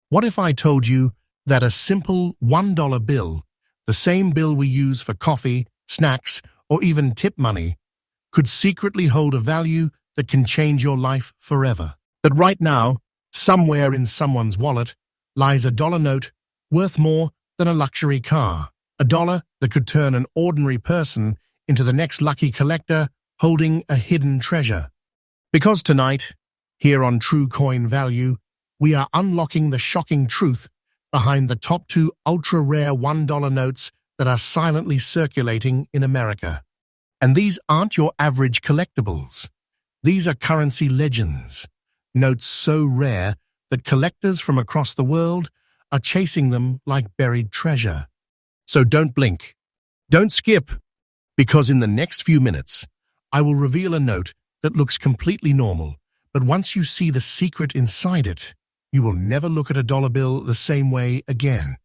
What if I told you that a simple $1 bill, the same bill we use for coffee, snacks, or even tip money, could secretly hold a value that can change your life forever? That right now, somewhere in someone's wallet, lies a dollar note worth more than a luxury car. A dollar that could turn an ordinary person into the next lucky collector holding a hidden treasure. Because tonight, here on True Coin Value, we are unlocking the shocking truth behind the top 2 ultra-rare $1 notes that are silently circulating in America. And these aren't your average collectibles. These are currency legends, notes so rare that collectors from across the world are chasing them like buried treasure. So don't blink, don't skip, because in the next few minutes, I will reveal a note that looks completely normal, but once you see the secret inside it, you will never look at a dollar bill the same way again.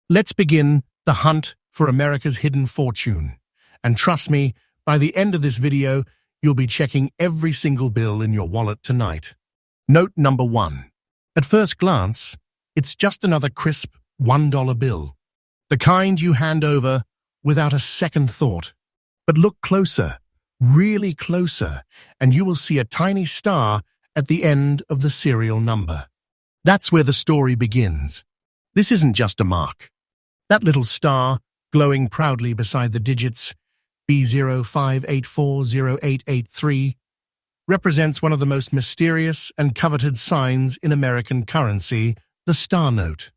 Let's begin the hunt for America's hidden fortune. And trust me, by the end of this video, you'll be checking every single bill in your wallet tonight. Note number 1. At first glance, it's just another crisp $1 bill. The kind you hand over without a second thought. But look closer, really closer, and you will see a tiny star at the end of the serial number. That's where the story begins. This isn't just a mark. That little star, glowing proudly beside the digits B05840883, represents one of the most mysterious and coveted signs in American currency, the star note.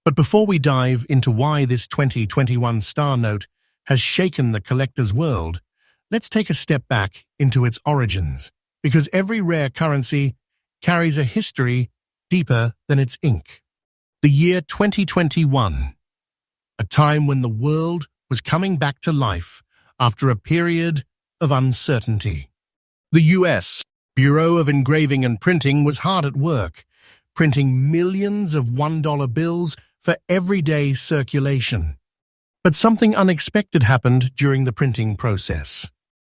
But before we dive into why this 2021 star note has shaken the collector's world, let's take a step back into its origins, because every rare currency carries a history deeper than its ink. The year 2021, a time when the world was coming back to life after a period of uncertainty. The U.S. Bureau of Engraving and Printing was hard at work, printing millions of $1 bills for everyday circulation. But something unexpected happened during the printing process.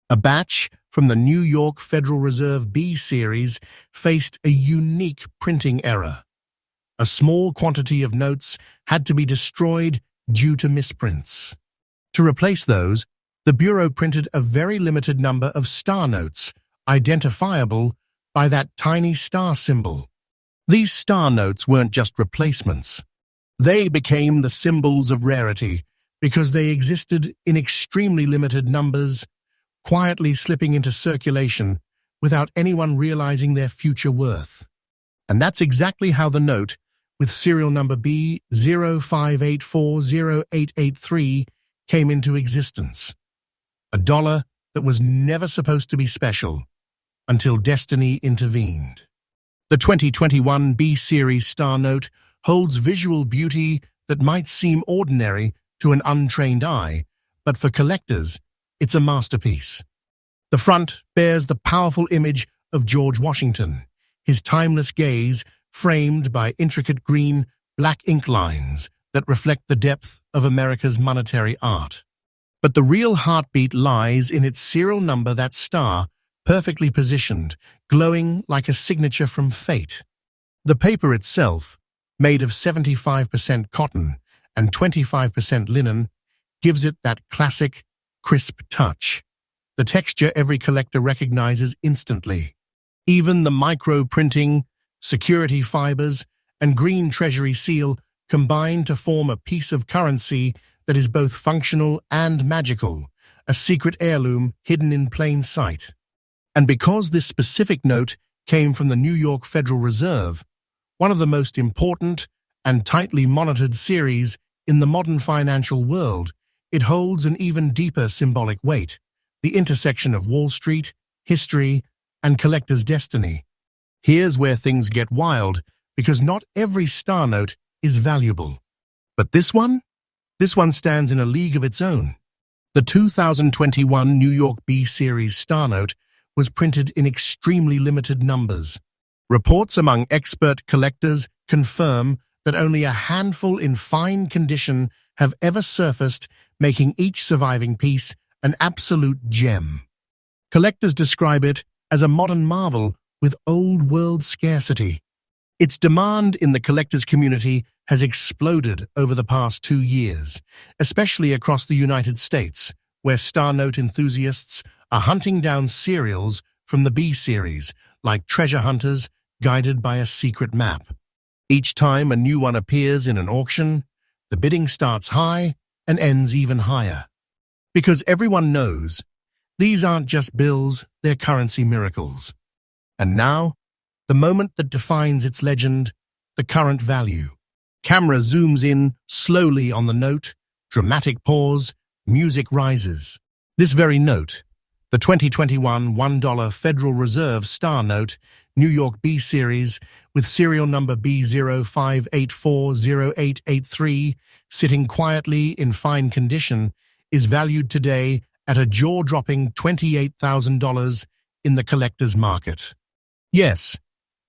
A batch from the New York Federal Reserve B series faced a unique printing error. A small quantity of notes had to be destroyed due to misprints. To replace those, the Bureau printed a very limited number of star notes, identifiable by that tiny star symbol. These star notes weren't just replacements. They became the symbols of rarity because they existed in extremely limited numbers, quietly slipping into circulation without anyone realizing their future worth. And that's exactly how the note, with serial number B05840883, came into existence. A dollar that was never supposed to be special until destiny intervened. The 2021 B-Series star note holds visual beauty that might seem ordinary to an untrained eye, but for collectors, it's a masterpiece. The front bears the powerful image of George Washington, his timeless gaze framed by intricate green, black ink lines that reflect the depth of America's monetary art. But the real heartbeat lies in its serial number, that star, perfectly positioned, glowing like a signature from fate. The paper itself, made of 75% cotton and 25% linen, gives it that classic, crisp touch. The texture every collector recognizes instantly. Even the micro-printing, security fibers, and green treasury seal combine to form a piece of currency that is both functional and magical, a secret heirloom hidden in plain sight. And because this specific note came from the New York Federal Reserve, one of the most important and tightly monitored series in the modern financial world, it holds an even deeper symbolic weight, the intersection of Wall Street, history, and collector's destiny. Here's where things get wild, because not every star note is valuable. But this one stands in a league of its own. The 2021 New York B-Series star note was printed in extremely limited numbers. Reports among expert collectors confirm that only a handful in fine condition have ever surfaced, making each surviving piece an absolute gem. Collectors describe it as a modern marvel with old-world scarcity. Its demand in the collector's community has exploded over the past 2 years, especially across the United States, where Star Note enthusiasts are hunting down serials from the B series, like treasure hunters guided by a secret map. Each time a new one appears in an auction, the bidding starts high and ends even higher. Because everyone knows, these aren't just bills, they're currency miracles. And now, the moment that defines its legend, the current value. Camera zooms in slowly on the note, dramatic pause, music rises. This very note, the 2021 $1 Federal Reserve Star Note, New York B Series, with serial number B05840883, sitting quietly in fine condition, is valued today at a jaw-dropping $28,000 in the collector's market. Yes,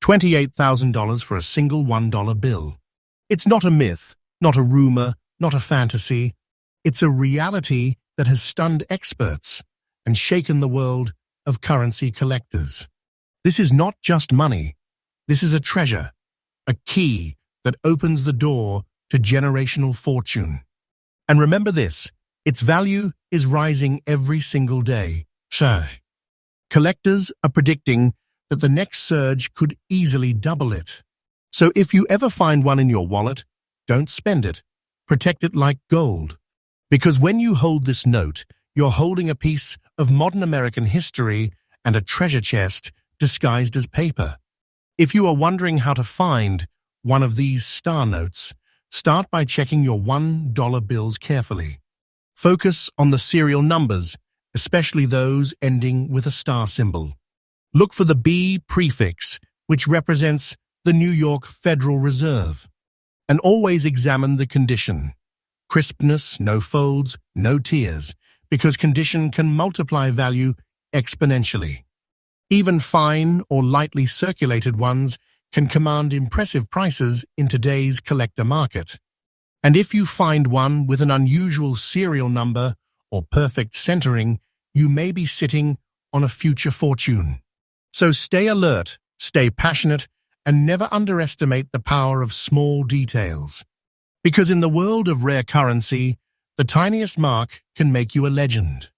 $28,000 for a single $1 bill. It's not a myth, not a rumor, not a fantasy. It's a reality that has stunned experts and shaken the world of currency collectors. This is not just money. This is a treasure, a key that opens the door to generational fortune. And remember this, its value is rising every single day. Collectors are predicting that the next surge could easily double it. So if you ever find one in your wallet, don't spend it. Protect it like gold. Because when you hold this note, you're holding a piece of modern American history and a treasure chest disguised as paper. If you are wondering how to find one of these star notes, start by checking your $1 bills carefully. Focus on the serial numbers, especially those ending with a star symbol. Look for the B prefix, which represents the New York Federal Reserve. And always examine the condition. Crispness, no folds, no tears, because condition can multiply value exponentially. Even fine or lightly circulated ones can command impressive prices in today's collector market. And if you find one with an unusual serial number or perfect centering, you may be sitting on a future fortune. So stay alert, stay passionate, and never underestimate the power of small details. Because in the world of rare currency, the tiniest mark can make you a legend.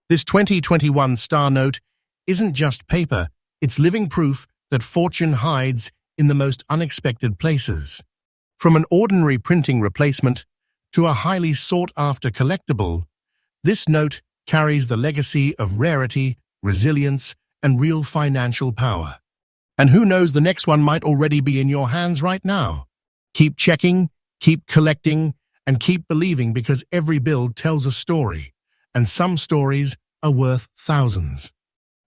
This 2021 Star Note isn't just paper, it's living proof that fortune hides in the most unexpected places. From an ordinary printing replacement to a highly sought-after collectible, this note carries the legacy of rarity, resilience, and real financial power. And who knows, the next one might already be in your hands right now. Keep checking, keep collecting, and keep believing, because every bill tells a story, and some stories are worth thousands.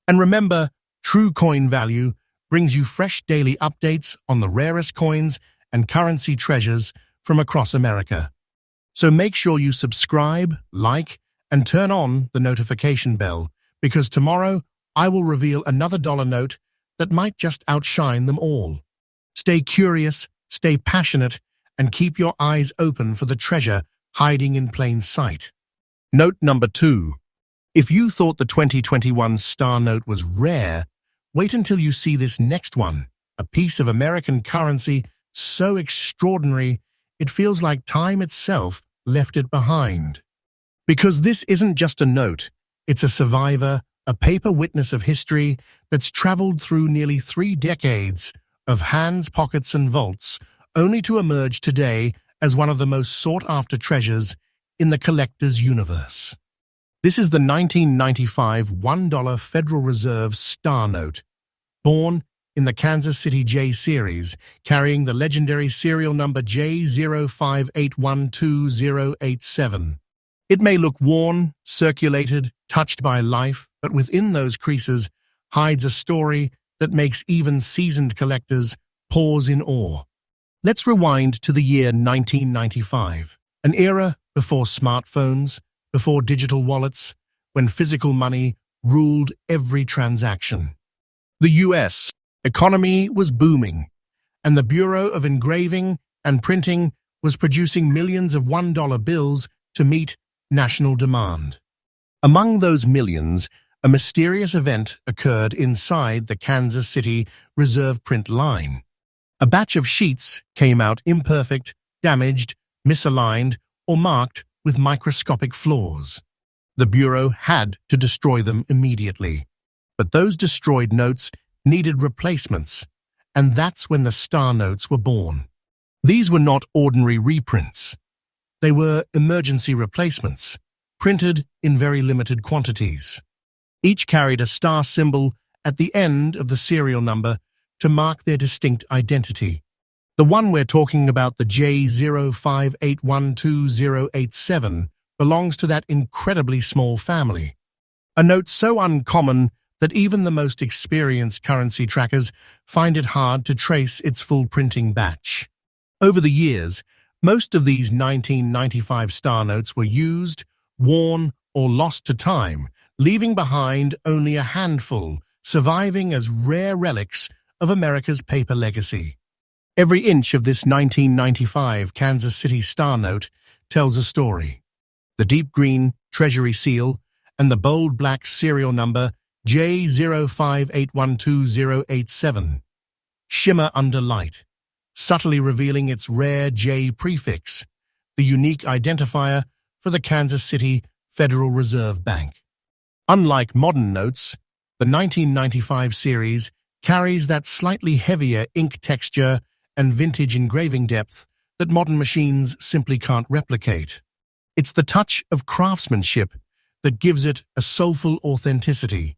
And remember, True Coin Value brings you fresh daily updates on the rarest coins and currency treasures from across America. So make sure you subscribe, like, and turn on the notification bell, because tomorrow I will reveal another dollar note that might just outshine them all. Stay curious, stay passionate, and keep your eyes open for the treasure hiding in plain sight. Note number 2. If you thought the 2021 Star Note was rare, wait until you see this next one, a piece of American currency so extraordinary it feels like time itself left it behind. Because this isn't just a note, it's a survivor, a paper witness of history that's traveled through nearly 3 decades of hands, pockets, and vaults, only to emerge today as one of the most sought-after treasures in the collector's universe. This is the 1995 $1 Federal Reserve Star Note, born in the Kansas City J Series, carrying the legendary serial number J05812087. It may look worn, circulated, touched by life, but within those creases hides a story that makes even seasoned collectors pause in awe. Let's rewind to the year 1995, an era before smartphones, before digital wallets, when physical money ruled every transaction. The U.S. economy was booming, and the Bureau of Engraving and Printing was producing millions of $1 bills to meet national demand. Among those millions, a mysterious event occurred inside the Kansas City Reserve print line. A batch of sheets came out imperfect, damaged, misaligned, or marked with microscopic flaws. The Bureau had to destroy them immediately. But those destroyed notes needed replacements, and that's when the star notes were born. These were not ordinary reprints. They were emergency replacements, printed in very limited quantities. Each carried a star symbol at the end of the serial number to mark their distinct identity. The one we're talking about, the J05812087, belongs to that incredibly small family. A note so uncommon that even the most experienced currency trackers find it hard to trace its full printing batch. Over the years, most of these 1995 star notes were used, worn, or lost to time, leaving behind only a handful, surviving as rare relics of America's paper legacy. Every inch of this 1995 Kansas City star note tells a story. The deep green Treasury seal and the bold black serial number J05812087 shimmer under light, subtly revealing its rare J prefix, the unique identifier for the Kansas City Federal Reserve Bank. Unlike modern notes, the 1995 series carries that slightly heavier ink texture and vintage engraving depth that modern machines simply can't replicate. It's the touch of craftsmanship that gives it a soulful authenticity.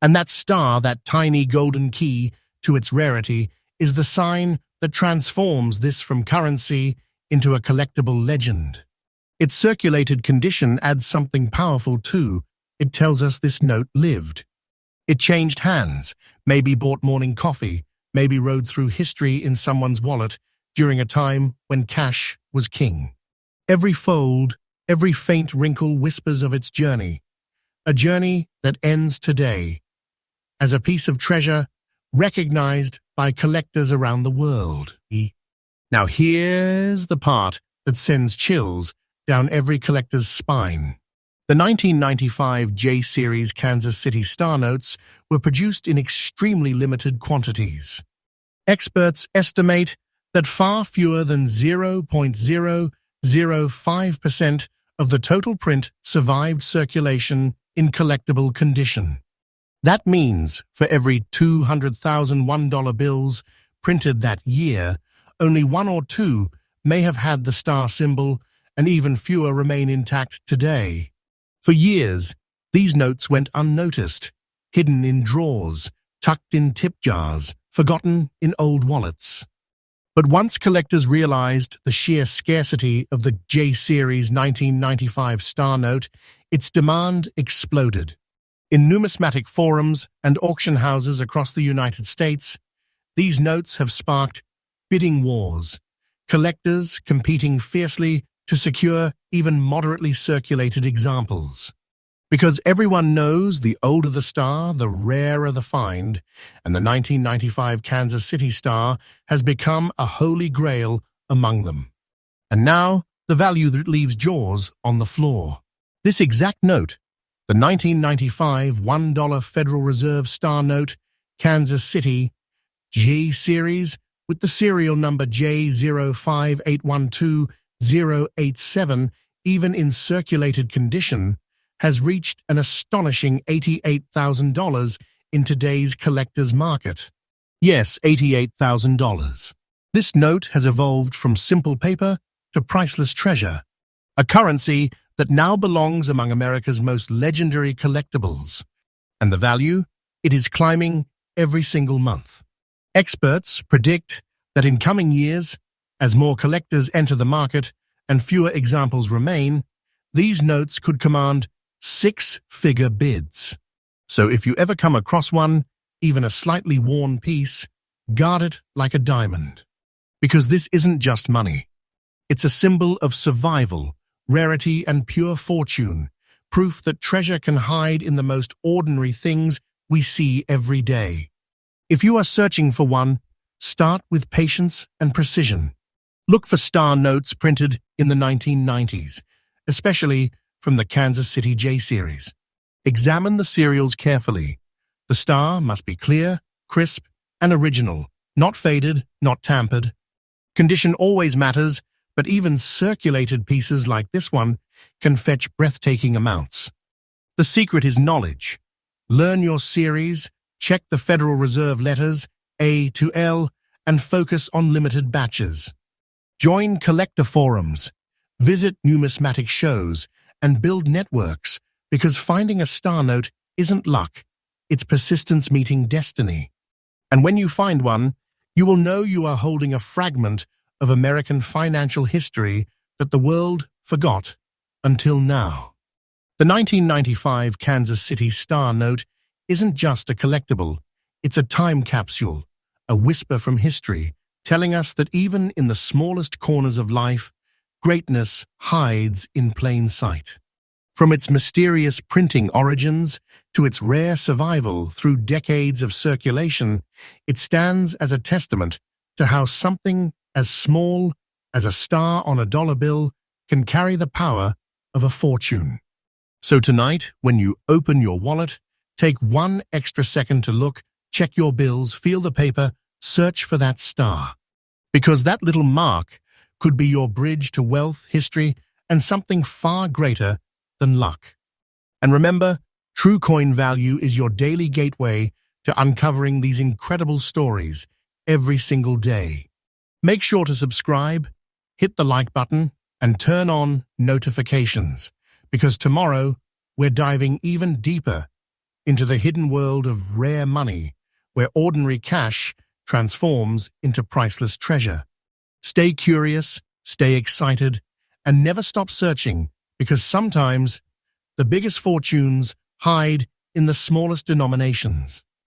And that star, that tiny golden key to its rarity, is the sign that transforms this from currency into a collectible legend. Its circulated condition adds something powerful too. It tells us this note lived. It changed hands, maybe bought morning coffee, maybe rode through history in someone's wallet during a time when cash was king. Every fold, every faint wrinkle whispers of its journey, a journey that ends today, as a piece of treasure recognized by collectors around the world. Now here's the part that sends chills down every collector's spine. The 1995 J-Series Kansas City star notes were produced in extremely limited quantities. Experts estimate that far fewer than 0.005% of the total print survived circulation in collectible condition. That means for every 200,000 $1 bills printed that year, only one or two may have had the star symbol, and even fewer remain intact today. For years, these notes went unnoticed, hidden in drawers, tucked in tip jars, forgotten in old wallets. But once collectors realized the sheer scarcity of the J-Series 1995 star note, its demand exploded. In numismatic forums and auction houses across the United States, these notes have sparked bidding wars, collectors competing fiercely to secure even moderately circulated examples. Because everyone knows the older the star, the rarer the find, and the 1995 Kansas City star has become a holy grail among them. And now, the value that leaves jaws on the floor. This exact note, the 1995 $1 Federal Reserve star note, Kansas City, J-Series, with the serial number J05812087, even in circulated condition, has reached an astonishing $88,000 in today's collector's market. Yes, $88,000. This note has evolved from simple paper to priceless treasure, a currency that now belongs among America's most legendary collectibles. And the value? It is climbing every single month. Experts predict that in coming years, as more collectors enter the market and fewer examples remain, these notes could command six-figure bids. So if you ever come across one, even a slightly worn piece, guard it like a diamond. Because this isn't just money. It's a symbol of survival, rarity, and pure fortune, proof that treasure can hide in the most ordinary things we see every day. If you are searching for one, start with patience and precision. Look for star notes printed in the 1990s, especially from the Kansas City J-Series. Examine the serials carefully. The star must be clear, crisp, and original, Not faded, not tampered. Condition always matters, but even circulated pieces like this one can fetch breathtaking amounts. The secret is knowledge. Learn your series, check the Federal Reserve letters, A to L, and focus on limited batches. Join collector forums, visit numismatic shows, and build networks, because finding a star note isn't luck, it's persistence meeting destiny. And when you find one, you will know you are holding a fragment of American financial history that the world forgot until now. The 1995 Kansas City Star Note isn't just a collectible, it's a time capsule, a whisper from history, telling us that even in the smallest corners of life, greatness hides in plain sight. From its mysterious printing origins to its rare survival through decades of circulation, it stands as a testament to how something as small as a star on a dollar bill can carry the power of a fortune. So tonight, when you open your wallet, take one extra second to look, check your bills, feel the paper, search for that star. Because that little mark could be your bridge to wealth, history, and something far greater than luck. And remember, true coin value is your daily gateway to uncovering these incredible stories every single day. Make sure to subscribe, hit the like button, and turn on notifications, because tomorrow we're diving even deeper into the hidden world of rare money, where ordinary cash transforms into priceless treasure. Stay curious, stay excited, and never stop searching, because sometimes the biggest fortunes hide in the smallest denominations.